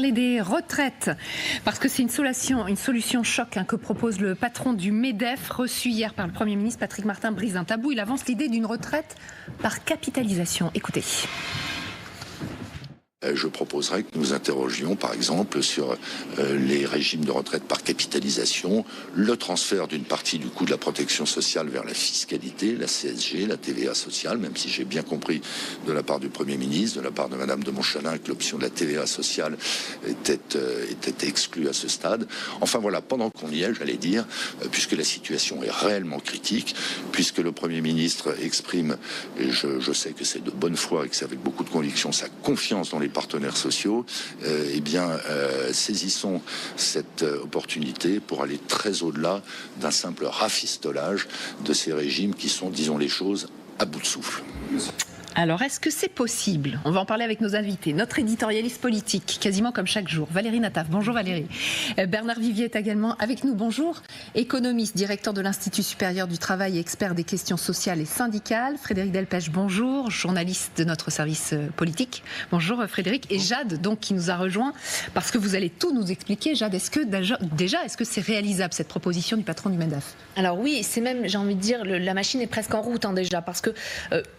Des retraites, parce que c'est une solution choc que propose le patron du MEDEF, reçu hier par le Premier ministre. Patrick Martin brise un tabou, il avance l'idée d'une retraite par capitalisation. Écoutez. Je proposerais que nous interrogions par exemple sur les régimes de retraite par capitalisation, le transfert d'une partie du coût de la protection sociale vers la fiscalité, la CSG, la TVA sociale, même si j'ai bien compris de la part du Premier ministre, de la part de Madame de Montchalin, que l'option de la TVA sociale était exclue à ce stade. Enfin voilà, pendant qu'on y est, j'allais dire, puisque la situation est réellement critique, puisque le Premier ministre exprime, et je sais que c'est de bonne foi et que c'est avec beaucoup de conviction, sa confiance dans les partenaires sociaux, saisissons cette opportunité pour aller très au-delà d'un simple rafistolage de ces régimes qui sont, disons les choses, à bout de souffle. Alors, est-ce que c'est possible? On va en parler avec nos invités. Notre éditorialiste politique, quasiment comme chaque jour, Valérie Nataf. Bonjour Valérie. Bernard Vivier est également avec nous. Bonjour. Économiste, directeur de l'Institut supérieur du travail et expert des questions sociales et syndicales. Frédéric Delpech, bonjour. Journaliste de notre service politique. Bonjour Frédéric. Et Jade, donc, qui nous a rejoint, parce que vous allez tout nous expliquer. Jade, est-ce que c'est réalisable, cette proposition du patron du MEDEF? Alors oui, c'est même, j'ai envie de dire, la machine est presque en route déjà, parce que,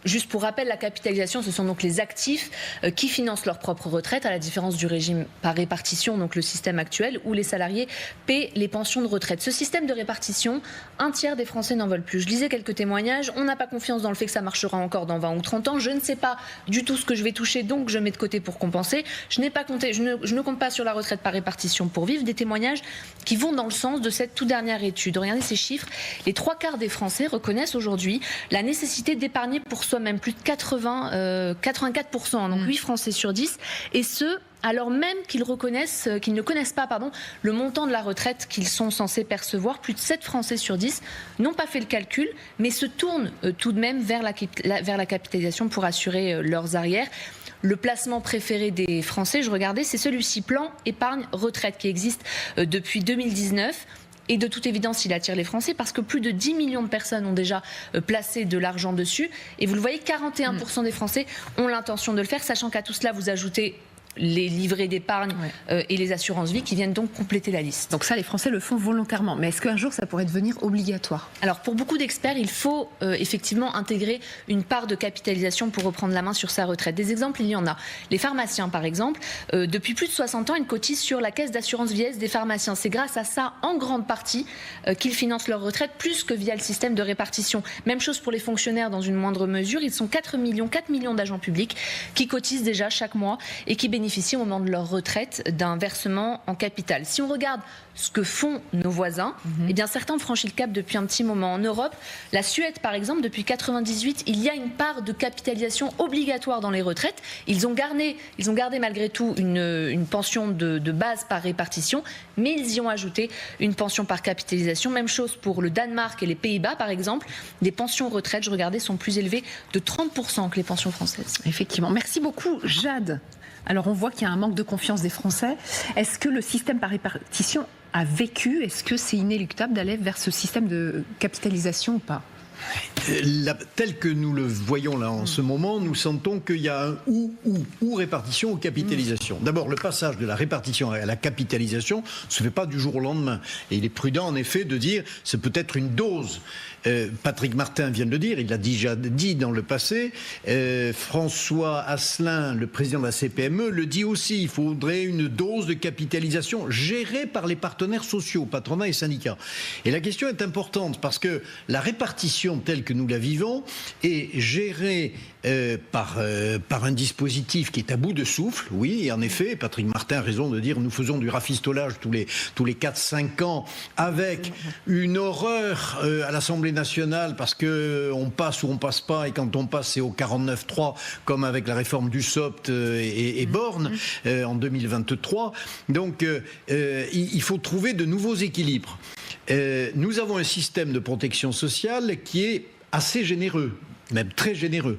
juste pour rappel, la capitalisation, ce sont donc les actifs qui financent leur propre retraite, à la différence du régime par répartition, donc le système actuel, où les salariés paient les pensions de retraite. Ce système de répartition, un tiers des Français n'en veulent plus. Je lisais quelques témoignages, on n'a pas confiance dans le fait que ça marchera encore dans 20 ou 30 ans, je ne sais pas du tout ce que je vais toucher, donc je mets de côté pour compenser. Je ne compte pas sur la retraite par répartition pour vivre. Des témoignages qui vont dans le sens de cette toute dernière étude. Regardez ces chiffres, les 3/4 des Français reconnaissent aujourd'hui la nécessité d'épargner pour soi-même, plus de 84%, donc 8 Français sur 10, et ce, alors même qu'ils ne connaissent pas le montant de la retraite qu'ils sont censés percevoir. Plus de 7 Français sur 10 n'ont pas fait le calcul, mais se tournent tout de même vers la capitalisation pour assurer leurs arrières. Le placement préféré des Français, je regardais, c'est celui-ci, plan épargne retraite, qui existe depuis 2019. Et de toute évidence, il attire les Français parce que plus de 10 millions de personnes ont déjà placé de l'argent dessus. Et vous le voyez, 41% des Français ont l'intention de le faire, sachant qu'à tout cela, vous ajoutez les livrets d'épargne et les assurances-vie qui viennent donc compléter la liste. Donc ça, les Français le font volontairement. Mais est-ce qu'un jour, ça pourrait devenir obligatoire? Alors, pour beaucoup d'experts, il faut effectivement intégrer une part de capitalisation pour reprendre la main sur sa retraite. Des exemples, il y en a. Les pharmaciens, par exemple, depuis plus de 60 ans, ils cotisent sur la caisse d'assurance vieillesse des pharmaciens. C'est grâce à ça, en grande partie, qu'ils financent leur retraite, plus que via le système de répartition. Même chose pour les fonctionnaires dans une moindre mesure. Ils sont 4 millions d'agents publics qui cotisent déjà chaque mois et qui bénéficient au moment de leur retraite d'un versement en capital. Si on regarde ce que font nos voisins, eh bien certains ont franchi le cap depuis un petit moment. En Europe, la Suède par exemple, depuis 1998, il y a une part de capitalisation obligatoire dans les retraites. Ils ont gardé malgré tout une pension de base par répartition, mais ils y ont ajouté une pension par capitalisation. Même chose pour le Danemark et les Pays-Bas par exemple. Des pensions retraite, je regardais, sont plus élevées de 30% que les pensions françaises. Effectivement. Merci beaucoup, Jade. Alors on voit qu'il y a un manque de confiance des Français. Est-ce que le système par répartition a vécu? Est-ce que c'est inéluctable d'aller vers ce système de capitalisation ou pas? Tel que nous le voyons là en ce moment, nous sentons qu'il y a un ou répartition ou capitalisation. D'abord, le passage de la répartition à la capitalisation ne se fait pas du jour au lendemain. Et il est prudent en effet de dire c'est peut-être une dose. Patrick Martin vient de le dire, il l'a déjà dit dans le passé. François Asselin, le président de la CPME, le dit aussi. Il faudrait une dose de capitalisation gérée par les partenaires sociaux, patronat et syndicats. Et la question est importante parce que la répartition telle que nous la vivons est gérée par un dispositif qui est à bout de souffle. Oui, et en effet, Patrick Martin a raison de dire nous faisons du rafistolage tous les 4-5 ans avec une horreur à l'Assemblée nationale parce qu'on passe ou on passe pas, et quand on passe c'est au 49-3 comme avec la réforme du SOPT et Borne en 2023. Donc il faut trouver de nouveaux équilibres. Nous avons un système de protection sociale qui est assez généreux, même très généreux.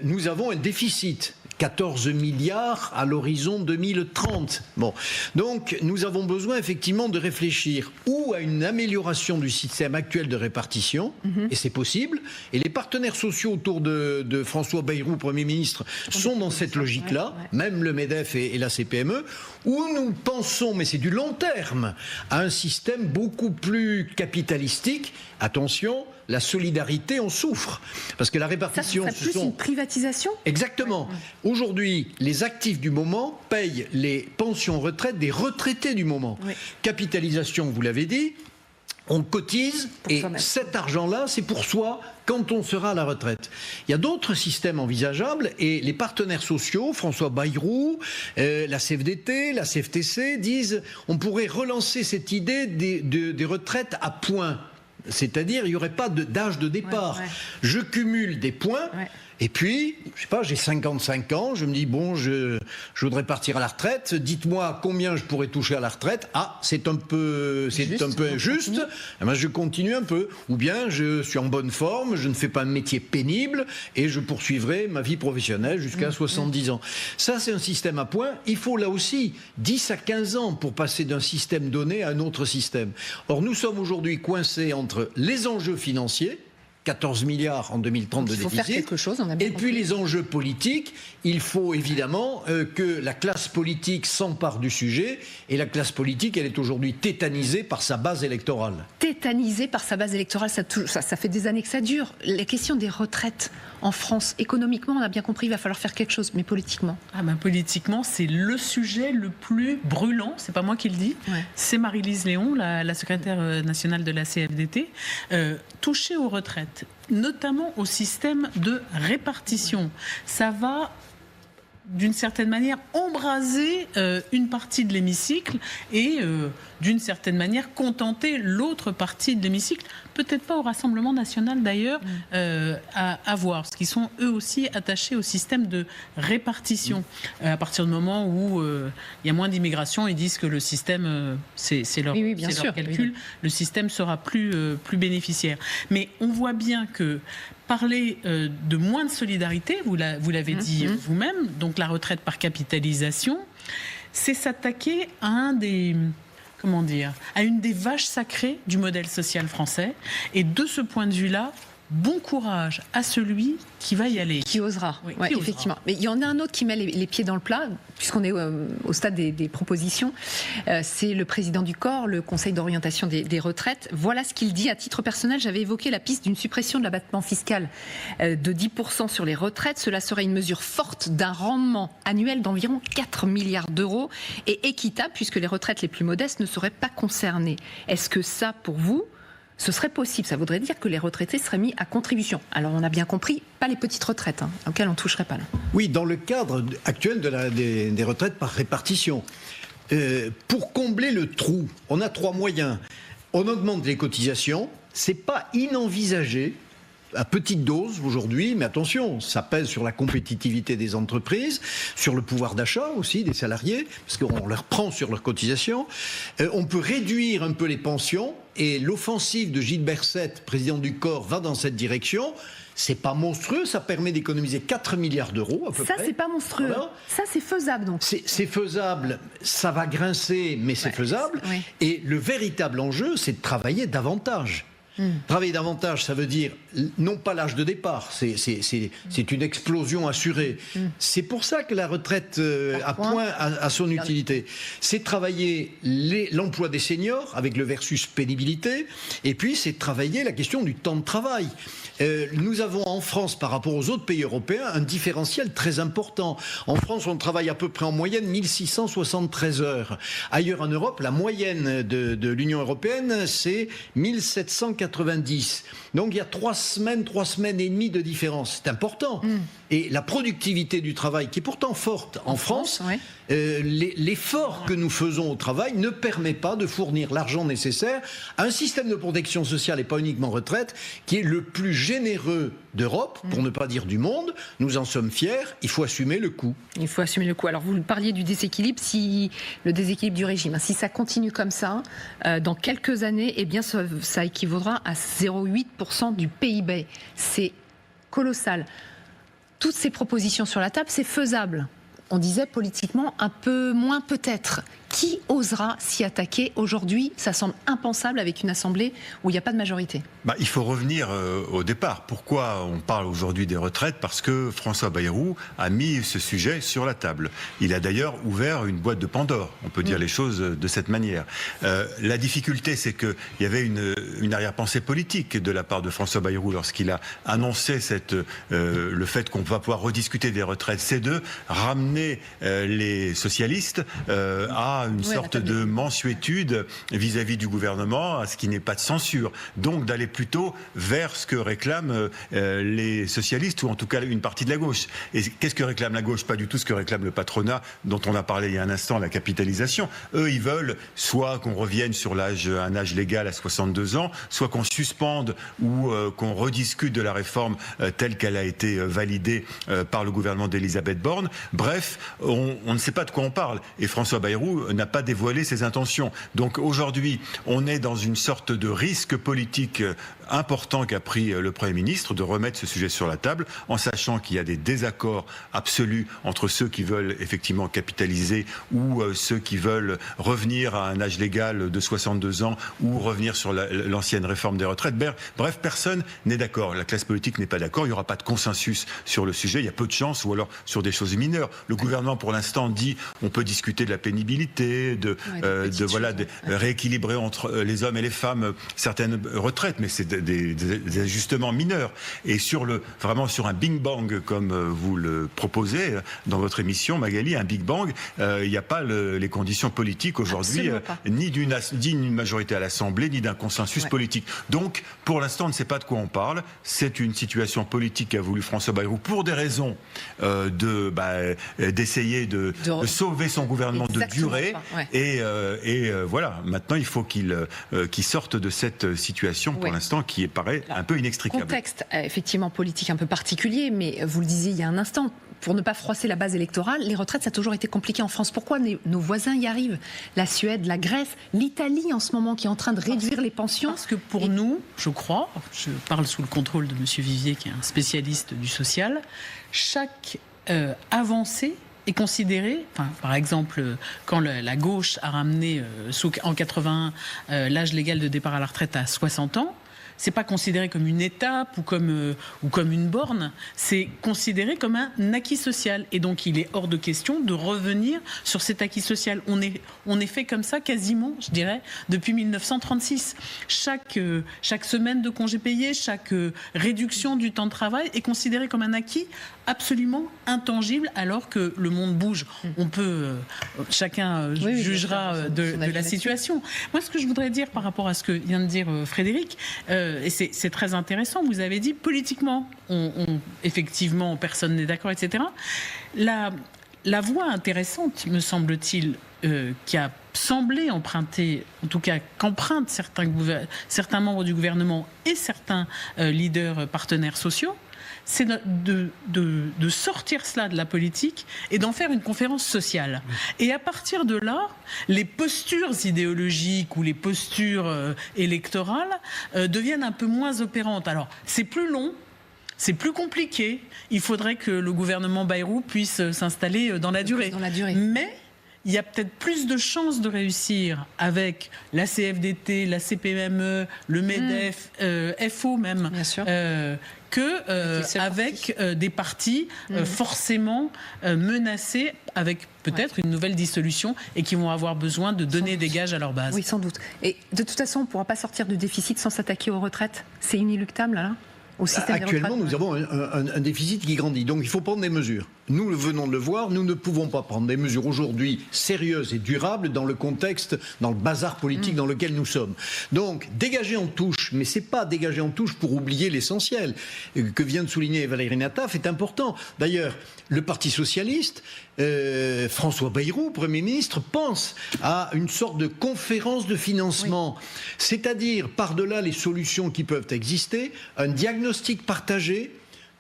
Nous avons un déficit 14 milliards à l'horizon 2030. Bon. Donc, nous avons besoin effectivement de réfléchir ou à une amélioration du système actuel de répartition, et c'est possible, et les partenaires sociaux autour de François Bayrou, Premier ministre, sont dans cette logique-là, même le MEDEF et la CPME, où nous pensons, mais c'est du long terme, à un système beaucoup plus capitalistique. Attention, la solidarité en souffre. Parce que la répartition... Ça serait plus une privatisation ? Exactement. Aujourd'hui, les actifs du moment payent les pensions retraite des retraités du moment. Oui. Capitalisation, vous l'avez dit, on cotise et cet argent-là, c'est pour soi quand on sera à la retraite. Il y a d'autres systèmes envisageables et les partenaires sociaux, François Bayrou, la CFDT, la CFTC, disent on pourrait relancer cette idée des retraites à points. C'est-à-dire, il n'y aurait pas d'âge de départ. Je cumule des points, et puis, je sais pas, j'ai 55 ans, je me dis, bon, je voudrais partir à la retraite, dites-moi combien je pourrais toucher à la retraite. Ah, c'est un peu injuste, eh ben, je continue un peu. Ou bien, je suis en bonne forme, je ne fais pas un métier pénible, et je poursuivrai ma vie professionnelle jusqu'à 70 ans. Ça, c'est un système à points. Il faut là aussi 10 à 15 ans pour passer d'un système donné à un autre système. Or, nous sommes aujourd'hui coincés entre les enjeux financiers, 14 milliards en 2030 de déficit. Il faut faire quelque chose, on a bien compris. Puis les enjeux politiques, il faut évidemment que la classe politique s'empare du sujet, et la classe politique, elle est aujourd'hui tétanisée par sa base électorale. Tétanisée par sa base électorale, ça fait des années que ça dure. La question des retraites en France, économiquement, on a bien compris, il va falloir faire quelque chose, mais politiquement. Politiquement, c'est le sujet le plus brûlant, c'est pas moi qui le dis, c'est Marie-Lise Léon, la secrétaire nationale de la CFDT, touchée aux retraites, notamment au système de répartition. Ça va, d'une certaine manière, embraser une partie de l'hémicycle et, d'une certaine manière, contenter l'autre partie de l'hémicycle. Peut-être pas au Rassemblement national, d'ailleurs, à voir, parce qu'ils sont eux aussi attachés au système de répartition. À partir du moment où il y a moins d'immigration, ils disent que le système, c'est leur calcul, le système sera plus bénéficiaire. Mais on voit bien que parler de moins de solidarité, vous l'avez dit vous-même, donc la retraite par capitalisation, c'est s'attaquer à à une des vaches sacrées du modèle social français. Et de ce point de vue-là, bon courage à celui qui va y aller. Qui osera, effectivement. Mais il y en a un autre qui met les pieds dans le plat, puisqu'on est au stade des propositions. C'est le président du COR, le Conseil d'orientation des retraites. Voilà ce qu'il dit. À titre personnel, j'avais évoqué la piste d'une suppression de l'abattement fiscal de 10% sur les retraites. Cela serait une mesure forte d'un rendement annuel d'environ 4 milliards d'euros et équitable, puisque les retraites les plus modestes ne seraient pas concernées. Est-ce que ça, pour vous, ce serait possible? Ça voudrait dire que les retraités seraient mis à contribution. Alors on a bien compris, pas les petites retraites, auxquelles on ne toucherait pas là. Oui, dans le cadre actuel des retraites par répartition. Pour combler le trou, on a 3 moyens. On augmente les cotisations, c'est pas inenvisagé, à petite dose aujourd'hui, mais attention, ça pèse sur la compétitivité des entreprises, sur le pouvoir d'achat aussi des salariés, parce qu'on leur prend sur leurs cotisations. On peut réduire un peu les pensions, et l'offensive de Gilles Berset, président du COR, va dans cette direction. C'est pas monstrueux, ça permet d'économiser 4 milliards d'euros à peu près. Ça, c'est pas monstrueux. Voilà. Ça, c'est faisable donc. C'est faisable, ça va grincer, mais c'est faisable. Oui. Et le véritable enjeu, c'est de travailler davantage. Travailler davantage, ça veut dire non pas l'âge de départ, c'est une explosion assurée. C'est pour ça que la retraite à point a son utilité. C'est travailler l'emploi des seniors avec le versus pénibilité, et puis c'est travailler la question du temps de travail. Nous avons en France, par rapport aux autres pays européens, un différentiel très important. En France, on travaille à peu près en moyenne 1673 heures. Ailleurs en Europe, la moyenne de l'Union européenne, c'est 1790. Donc il y a 3 semaines et demie de différence. C'est important. Et la productivité du travail, qui est pourtant forte en France, l'effort que nous faisons au travail ne permet pas de fournir l'argent nécessaire à un système de protection sociale, et pas uniquement retraite, qui est le plus généreux d'Europe, pour ne pas dire du monde. Nous en sommes fiers, il faut assumer le coût. Il faut assumer le coût. Alors vous parliez du déséquilibre, le déséquilibre du régime. Si ça continue comme ça, dans quelques années, eh bien ça équivaudra à 0,8% du PIB. C'est colossal. toutes ces propositions sur la table, c'est faisable. On disait politiquement un peu moins peut-être. Qui osera s'y attaquer aujourd'hui? Ça semble impensable avec une assemblée où il n'y a pas de majorité. Il faut revenir au départ. Pourquoi on parle aujourd'hui des retraites? Parce que François Bayrou a mis ce sujet sur la table. Il a d'ailleurs ouvert une boîte de Pandore. On peut dire les choses de cette manière. La difficulté, c'est qu'il y avait une arrière-pensée politique de la part de François Bayrou lorsqu'il a annoncé le fait qu'on va pouvoir rediscuter des retraites. C'est de ramener les socialistes à une sorte de mansuétude vis-à-vis du gouvernement, à ce qui n'est pas de censure. Donc d'aller plutôt vers ce que réclament les socialistes, ou en tout cas une partie de la gauche. Et qu'est-ce que réclame la gauche? Pas du tout ce que réclame le patronat, dont on a parlé il y a un instant, la capitalisation. Eux, ils veulent soit qu'on revienne sur un âge légal à 62 ans, soit qu'on suspende ou qu'on rediscute de la réforme telle qu'elle a été validée par le gouvernement d'Elisabeth Borne. Bref, on ne sait pas de quoi on parle. Et François Bayrou n'a pas dévoilé ses intentions. Donc aujourd'hui, on est dans une sorte de risque politique important qu'a pris le Premier ministre de remettre ce sujet sur la table, en sachant qu'il y a des désaccords absolus entre ceux qui veulent effectivement capitaliser ou ceux qui veulent revenir à un âge légal de 62 ans ou revenir sur l'ancienne réforme des retraites. Bref, personne n'est d'accord. La classe politique n'est pas d'accord. Il n'y aura pas de consensus sur le sujet. Il y a peu de chance, ou alors sur des choses mineures. Le gouvernement, pour l'instant, dit on peut discuter de la pénibilité, de rééquilibrer entre les hommes et les femmes certaines retraites, mais c'est des ajustements mineurs. Et vraiment sur un Big Bang, comme vous le proposez dans votre émission, Magali, un Big Bang, il n'y a pas les conditions politiques aujourd'hui, ni d'une majorité à l'Assemblée, ni d'un consensus politique. Donc, pour l'instant, on ne sait pas de quoi on parle. C'est une situation politique qu'a voulu François Bayrou pour des raisons d'essayer de sauver son gouvernement de durée. Et voilà, maintenant, il faut qu'il sorte de cette situation, pour l'instant, qui paraît un peu inextricable. Contexte effectivement politique un peu particulier, mais vous le disiez il y a un instant, pour ne pas froisser la base électorale, les retraites, ça a toujours été compliqué en France. Pourquoi nos voisins y arrivent? La Suède, la Grèce, l'Italie en ce moment qui est en train de réduire les pensions. Parce que pour nous, je crois, je parle sous le contrôle de M. Vivier, qui est un spécialiste du social, chaque avancée est considérée, par exemple, quand la gauche a ramené en 81 l'âge légal de départ à la retraite à 60 ans, c'est pas considéré comme une étape ou comme une borne, c'est considéré comme un acquis social. Et donc, il est hors de question de revenir sur cet acquis social. On est fait comme ça quasiment, je dirais, depuis 1936. Chaque semaine de congé payé, chaque réduction du temps de travail est considérée comme un acquis absolument intangible, alors que le monde bouge. On peut, chacun jugera de la situation. Moi, ce que je voudrais dire par rapport à ce que vient de dire Frédéric, et c'est très intéressant, vous avez dit politiquement, effectivement, personne n'est d'accord, etc. La voie intéressante, me semble-t-il, qui a semblé emprunter, en tout cas qu'empruntent certains membres du gouvernement et certains leaders partenaires sociaux, c'est de sortir cela de la politique et d'en faire une conférence sociale. Et à partir de là, les postures idéologiques ou les postures électorales deviennent un peu moins opérantes. Alors, c'est plus long, c'est plus compliqué. Il faudrait que le gouvernement Bayrou puisse s'installer dans la durée. Mais il y a peut-être plus de chances de réussir avec la CFDT, la CPME, le MEDEF, FO même, avec des partis forcément menacés avec peut-être une nouvelle dissolution et qui vont avoir besoin de donner des gages à leur base. Oui, sans doute. Et de toute façon, on ne pourra pas sortir du déficit sans s'attaquer aux retraites. C'est inéluctable, là au système Actuellement, des retraites. nous avons un déficit qui grandit. Donc il faut prendre des mesures. Nous venons de le voir, nous ne pouvons pas prendre des mesures aujourd'hui sérieuses et durables dans le contexte, dans le bazar politique dans lequel nous sommes. Donc dégager en touche, mais c'est pas dégager en touche pour oublier l'essentiel que vient de souligner Valérie Nataf, est important. D'ailleurs, le Parti socialiste, François Bayrou, Premier ministre, pense à une sorte de conférence de financement, c'est-à-dire par-delà les solutions qui peuvent exister, un diagnostic partagé,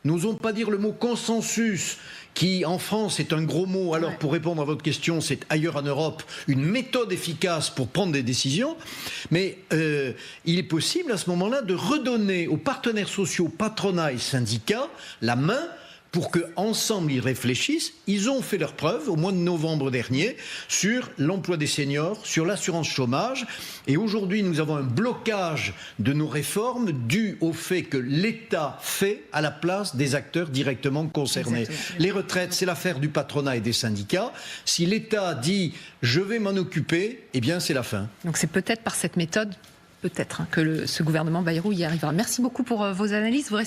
n'osons pas dire le mot consensus, qui en France est un gros mot, alors pour répondre à votre question, c'est ailleurs en Europe, une méthode efficace pour prendre des décisions, mais il est possible à ce moment-là de redonner aux partenaires sociaux, patronat et syndicats, la main pour qu'ensemble ils réfléchissent. Ils ont fait leurs preuves au mois de novembre dernier sur l'emploi des seniors, sur l'assurance chômage. Et aujourd'hui, nous avons un blocage de nos réformes dû au fait que l'État fait à la place des acteurs directement concernés. Exactement. Les retraites, c'est l'affaire du patronat et des syndicats. Si l'État dit « je vais m'en occuper », eh bien c'est la fin. Donc c'est peut-être par cette méthode, peut-être, que ce gouvernement Bayrou y arrivera. Merci beaucoup pour vos analyses.